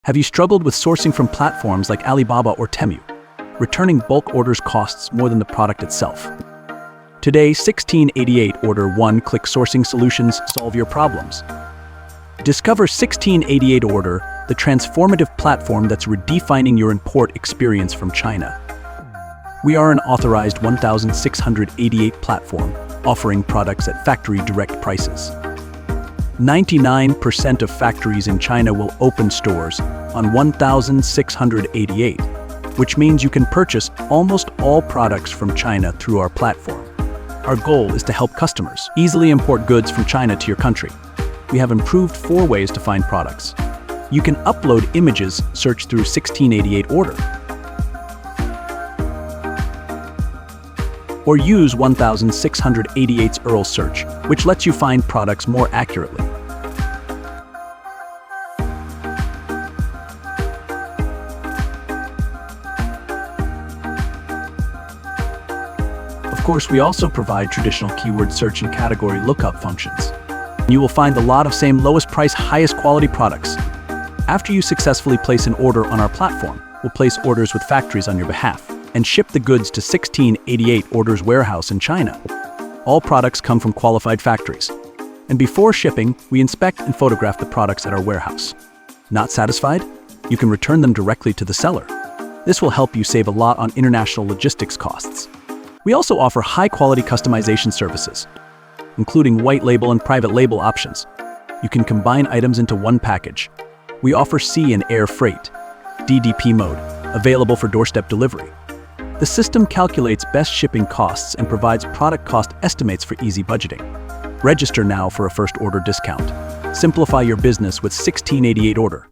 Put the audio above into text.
Have you struggled with sourcing from platforms like Alibaba or Temu? Returning bulk orders costs more than the product itself. Today, 1688 Order one-click sourcing solutions solve your problems. Discover 1688 Order, the transformative platform that's redefining your import experience from China. We are an authorized 1688 platform, offering products at factory direct prices. 99% of factories in China will open stores on 1688, which means you can purchase almost all products from China through our platform. Our goal is to help customers easily import goods from China to your country. We have improved 4 ways to find products. You can upload images, search through 1688 Order, or use 1688's URL search, which lets you find products more accurately. Of course, we also provide traditional keyword search and category lookup functions. You will find a lot of same lowest price, highest quality products. After you successfully place an order on our platform, we'll place orders with factories on your behalf and ship the goods to 1688 Order's warehouse in China. All products come from qualified factories. And before shipping, we inspect and photograph the products at our warehouse. Not satisfied? You can return them directly to the seller. This will help you save a lot on international logistics costs. We also offer high-quality customization services, including white label and private label options. You can combine items into one package. We offer sea and air freight, DDP mode, available for doorstep delivery. The system calculates best shipping costs and provides product cost estimates for easy budgeting. Register now for a first order discount. Simplify your business with 1688 Order.